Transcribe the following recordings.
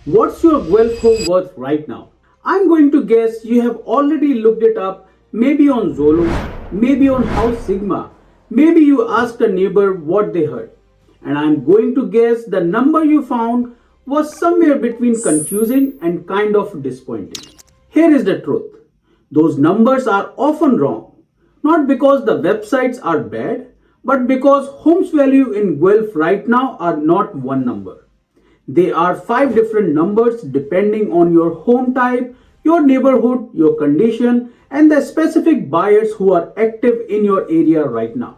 What's your Guelph home worth right now? I'm going to guess you have already looked it up, maybe on Zolo, maybe on House Sigma, maybe you asked a neighbor what they heard. And I'm going to guess the number you found was somewhere between confusing and kind of disappointing. Here is the truth. Those numbers are often wrong, not because the websites are bad, but because homes value in Guelph right now are not one number. They are five different numbers depending on your home type, your neighborhood, your condition, and the specific buyers who are active in your area right now.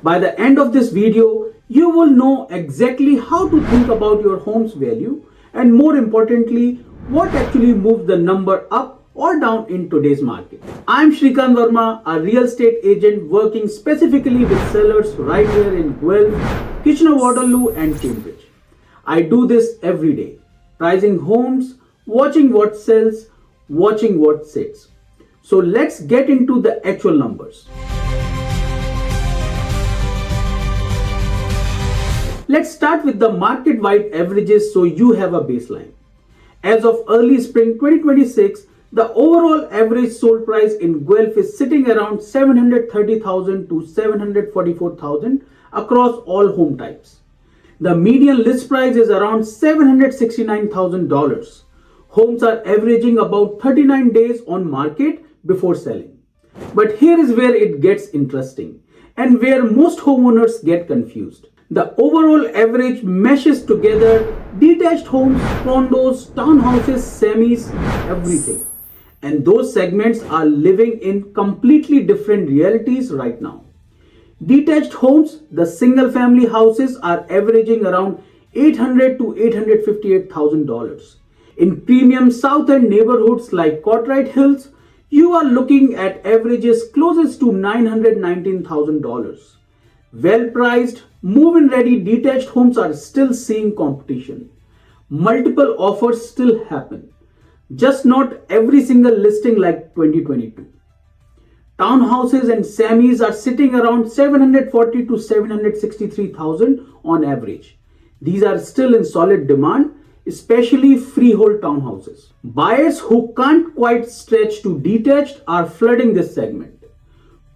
By the end of this video, you will know exactly how to think about your home's value and more importantly, what actually moves the number up or down in today's market. I'm Shrikant Verma, a real estate agent working specifically with sellers right here in Guelph, Kitchener, Waterloo and Cambridge. I do this every day, pricing homes, watching what sells, watching what sits. So let's get into the actual numbers. Let's start with the market-wide averages so you have a baseline. As of early spring 2026, the overall average sold price in Guelph is sitting around 730,000 to 744,000 across all home types. The median list price is around $769,000. Homes are averaging about 39 days on market before selling. But here is where it gets interesting and where most homeowners get confused. The overall average meshes together detached homes, condos, townhouses, semis, everything. And those segments are living in completely different realities right now. Detached homes, the single family houses are averaging around $800 to $858,000. In premium south end neighborhoods like Kortright Hills, you are looking at averages closest to $919,000. Well priced, move-in ready detached homes are still seeing competition. Multiple offers still happen, just not every single listing like 2022. Townhouses and semis are sitting around 740 to 763,000 on average. These are still in solid demand, especially freehold townhouses. Buyers who can't quite stretch to detached are flooding this segment.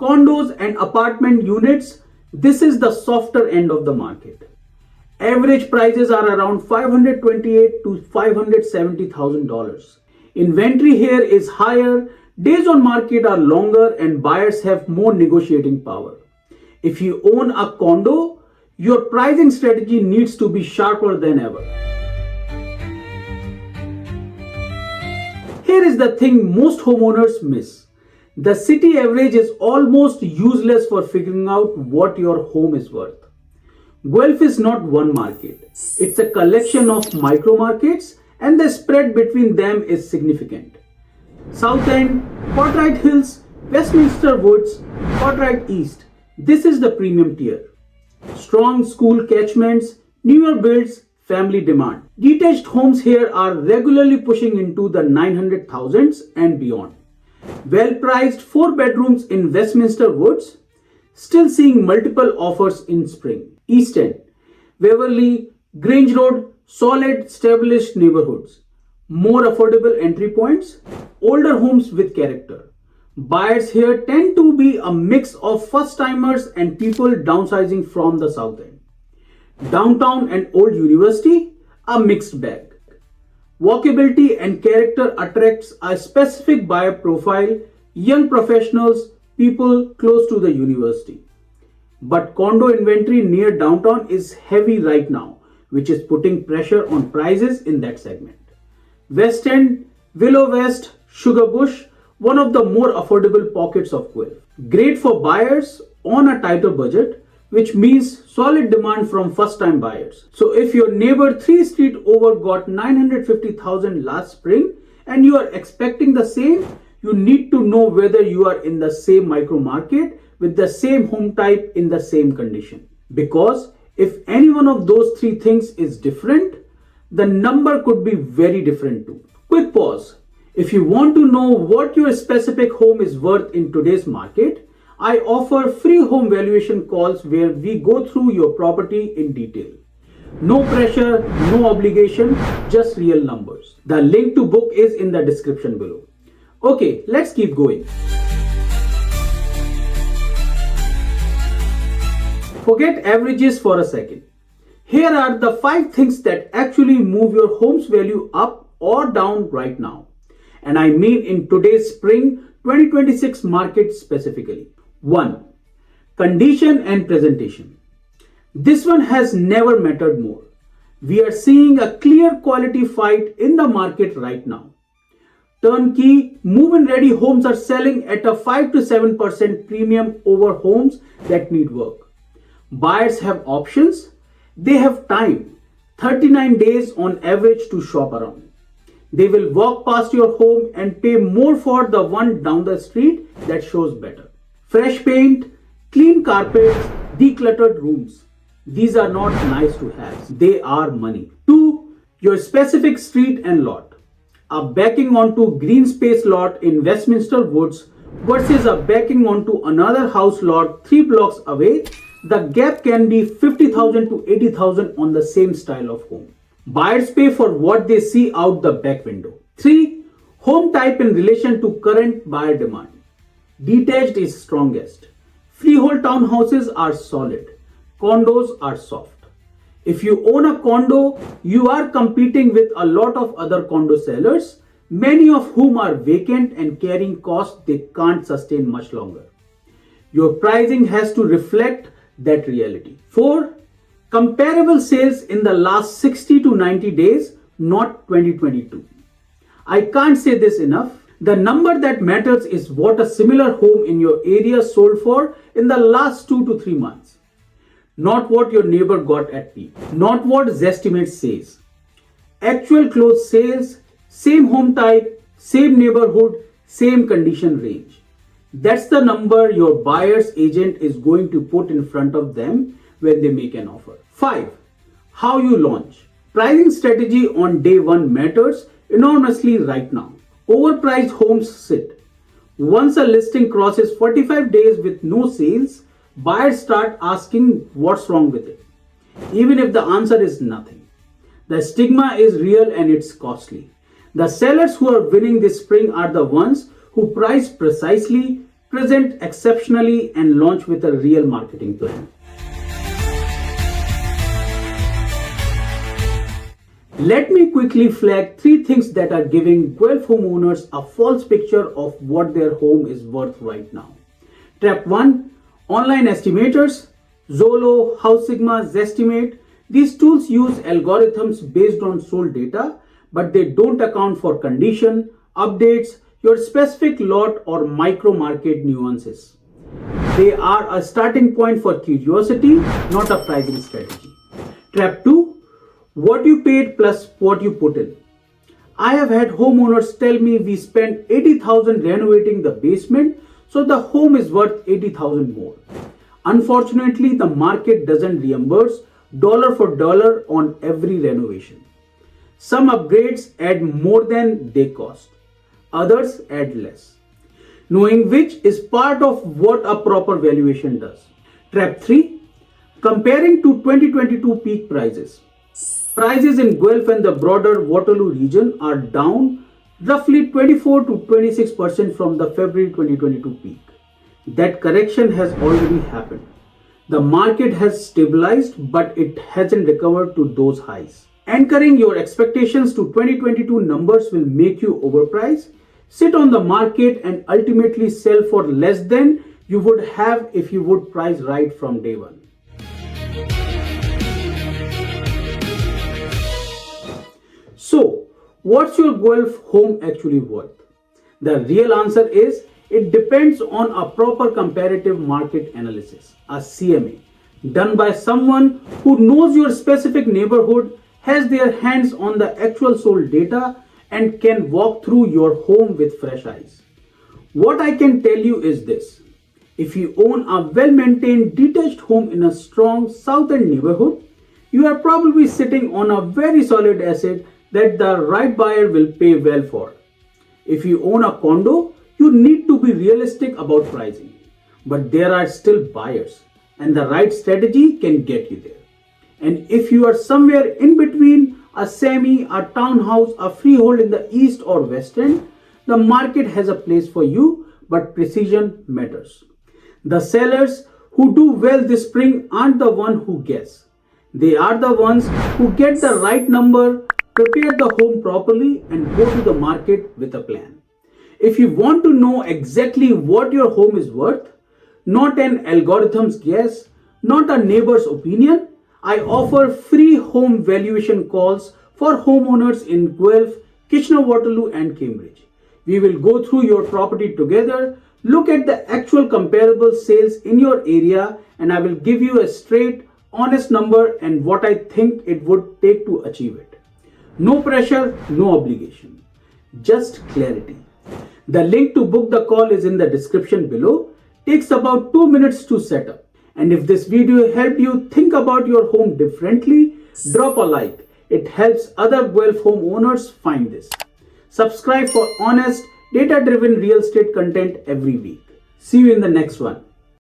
Condos and apartment units, this is the softer end of the market. Average prices are around $528 to $570,000. Inventory here is higher. Days on market are longer and buyers have more negotiating power. If you own a condo, your pricing strategy needs to be sharper than ever. Here is the thing most homeowners miss. The city average is almost useless for figuring out what your home is worth. Guelph is not one market. It's a collection of micro markets and the spread between them is significant. South End, Kortright Hills, Westminster Woods, Kortright East. This is the premium tier. Strong school catchments, newer builds, family demand. Detached homes here are regularly pushing into the 900,000s and beyond. Well priced 4 bedrooms in Westminster Woods, still seeing multiple offers in spring. East End, Waverley, Grange Road, solid established neighborhoods. More affordable entry points, older homes with character. Buyers here tend to be a mix of first-timers and people downsizing from the south end. Downtown and Old University, a mixed bag. Walkability and character attracts a specific buyer profile, young professionals, people close to the university. But condo inventory near downtown is heavy right now, which is putting pressure on prices in that segment. West End, Willow West, Sugar Bush, one of the more affordable pockets of Guelph. Great for buyers on a tighter budget, which means solid demand from first-time buyers. So if your neighbor 3 street over got 950,000 last spring and you are expecting the same, you need to know whether you are in the same micro market with the same home type in the same condition. Because if any one of those 3 things is different, the number could be very different too. Quick pause. If you want to know what your specific home is worth in today's market, I offer free home valuation calls where we go through your property in detail. No pressure, no obligation, just real numbers. The link to book is in the description below. Okay, let's keep going. Forget averages for a second. Here are the 5 things that actually move your home's value up or down right now. And I mean in today's spring 2026 market specifically. 1. Condition and presentation. This one has never mattered more. We are seeing a clear quality fight in the market right now. Turnkey, move-in ready homes are selling at a 5 to 7% premium over homes that need work. Buyers have options. They have time, 39 days on average to shop around. They will walk past your home and pay more for the one down the street that shows better. Fresh paint, clean carpets, decluttered rooms. These are not nice to have. They are money. 2. Your specific street and lot. A backing onto green space lot in Westminster Woods versus a backing onto another house lot 3 blocks away. The gap can be 50,000 to 80,000 on the same style of home. Buyers pay for what they see out the back window. 3. Home type in relation to current buyer demand. Detached is strongest. Freehold townhouses are solid. Condos are soft. If you own a condo, you are competing with a lot of other condo sellers, many of whom are vacant and carrying costs they can't sustain much longer. Your pricing has to reflect that reality. 4. Comparable sales in the last 60 to 90 days, not 2022. I can't say this enough. The number that matters is what a similar home in your area sold for in the last 2 to 3 months. Not what your neighbor got at peak. Not what Zestimate says. Actual closed sales, same home type, same neighborhood, same condition range. That's the number your buyer's agent is going to put in front of them when they make an offer. 5. How you launch. Pricing strategy on day 1 matters enormously right now. Overpriced homes sit. Once a listing crosses 45 days with no sales, buyers start asking what's wrong with it, even if the answer is nothing. The stigma is real and it's costly. The sellers who are winning this spring are the ones who price precisely, present exceptionally, and launch with a real marketing plan. Let me quickly flag 3 things that are giving Guelph homeowners a false picture of what their home is worth right now. Trap 1. Online estimators, Zolo, House Sigma, Zestimate. These tools use algorithms based on sold data, but they don't account for condition, updates, your specific lot or micro market nuances. They are a starting point for curiosity, not a pricing strategy. Trap 2. What you paid plus what you put in. I have had homeowners tell me we spent 80,000 renovating the basement, so the home is worth 80,000 more. Unfortunately, the market doesn't reimburse dollar for dollar on every renovation. Some upgrades add more than they cost. Others add less. Knowing which is part of what a proper valuation does. Trap 3. Comparing to 2022 peak prices. Prices in Guelph and the broader Waterloo region are down roughly 24 to 26% from the February 2022 peak. That correction has already happened. The market has stabilized, but it hasn't recovered to those highs. Anchoring your expectations to 2022 numbers will make you overprice, sit on the market, and ultimately sell for less than you would have if you would price right from day 1. So, what's your Guelph home actually worth? The real answer is it depends on a proper comparative market analysis, a CMA, done by someone who knows your specific neighborhood, has their hands on the actual sold data, and can walk through your home with fresh eyes. What I can tell you is this: if you own a well-maintained detached home in a strong southern neighborhood, you are probably sitting on a very solid asset that the right buyer will pay well for. If you own a condo, you need to be realistic about pricing, but there are still buyers, and the right strategy can get you there. And if you are somewhere in between, a semi, a townhouse, a freehold in the east or west end, the market has a place for you, but precision matters. The sellers who do well this spring aren't the ones who guess. They are the ones who get the right number, prepare the home properly, and go to the market with a plan. If you want to know exactly what your home is worth, not an algorithm's guess, not a neighbor's opinion, I offer free home valuation calls for homeowners in Guelph, Kitchener-Waterloo, and Cambridge. We will go through your property together, look at the actual comparable sales in your area, and I will give you a straight, honest number and what I think it would take to achieve it. No pressure, no obligation, just clarity. The link to book the call is in the description below. Takes about 2 minutes to set up. And if this video helped you think about your home differently, drop a like. It helps other Guelph homeowners find this. Subscribe for honest, data-driven real estate content every week. See you in the next one.